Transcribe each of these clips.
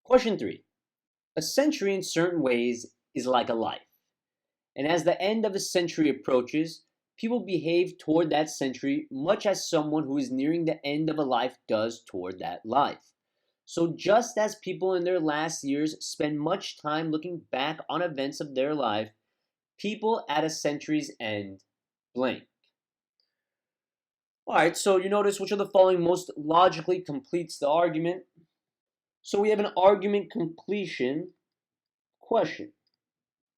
Question 3. A century in certain ways is like a life. And as the end of a century approaches, people behave toward that century much as someone who is nearing the end of a life does toward that life. So just as people in their last years spend much time looking back on events of their life, people at a century's end blank. Alright, so you notice which of the following most logically completes the argument. So we have an argument completion question.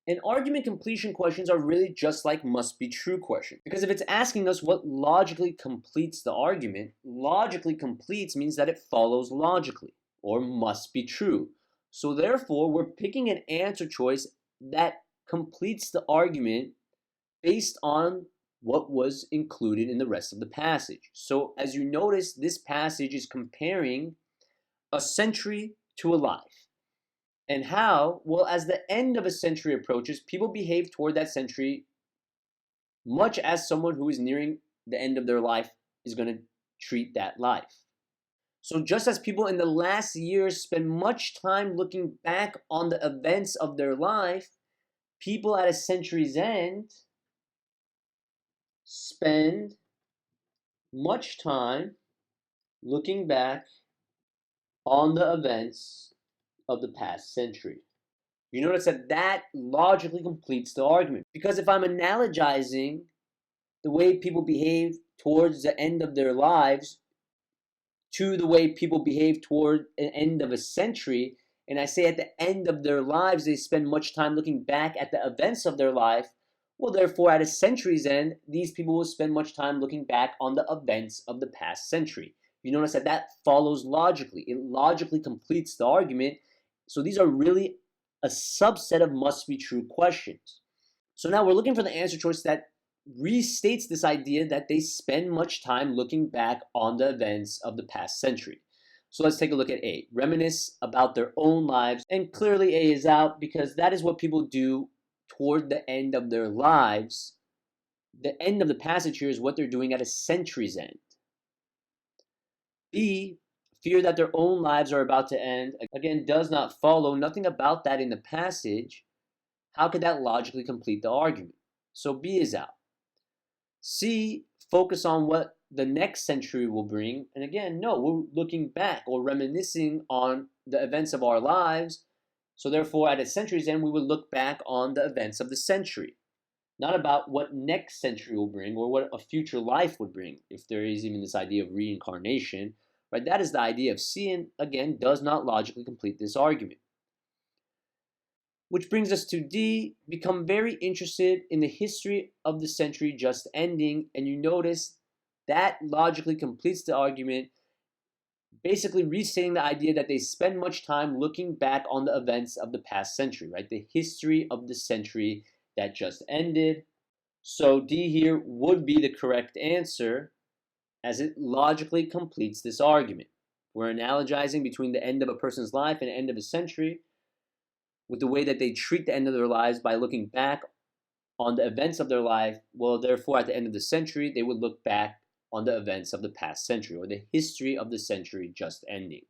And argument completion questions are really just like must be true questions. Because if it's asking us what logically completes the argument, logically completes means that it follows logically or must be true. So therefore, we're picking an answer choice that completes the argument based on what was included in the rest of the passage. So as you notice, this passage is comparing a century to a life. And how? Well, as the end of a century approaches, people behave toward that century much as someone who is nearing the end of their life is going to treat that life. So just as people in the last years spend much time looking back on the events of their life, people at a century's end spend much time looking back on the events of the past century. You notice that that logically completes the argument. Because if I'm analogizing the way people behave towards the end of their lives to the way people behave toward an end of a century, and I say at the end of their lives they spend much time looking back at the events of their life, well, therefore, at a century's end, these people will spend much time looking back on the events of the past century. You notice that that follows logically. It logically completes the argument. So these are really a subset of must be true questions. So now we're looking for the answer choice that restates this idea that they spend much time looking back on the events of the past century. So let's take a look at A. Reminisce about their own lives. And clearly A is out because that is what people do toward the end of their lives. The end of the passage here is what they're doing at a century's end. B, fear that their own lives are about to end, again, does not follow. Nothing about that in the passage. How could that logically complete the argument? So B is out. C, focus on what the next century will bring. And again, no, we're looking back or reminiscing on the events of our lives. So therefore, at a century's end, we would look back on the events of the century. Not about what next century will bring or what a future life would bring, if there is even this idea of reincarnation. Right? That is the idea of C, and again, does not logically complete this argument. Which brings us to D, become very interested in the history of the century just ending, and you notice that logically completes the argument, basically restating the idea that they spend much time looking back on the events of the past century, right? The history of the century that just ended. So D here would be the correct answer, as it logically completes this argument. We're analogizing between the end of a person's life and the end of a century with the way that they treat the end of their lives by looking back on the events of their life. Well, therefore, at the end of the century, they would look back on the events of the past century or the history of the century just ending.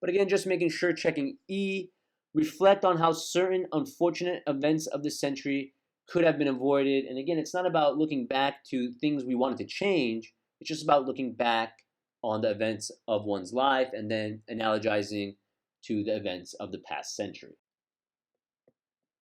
But again, just making sure, checking E, reflect on how certain unfortunate events of the century could have been avoided. And again, it's not about looking back to things we wanted to change. It's just about looking back on the events of one's life and then analogizing to the events of the past century.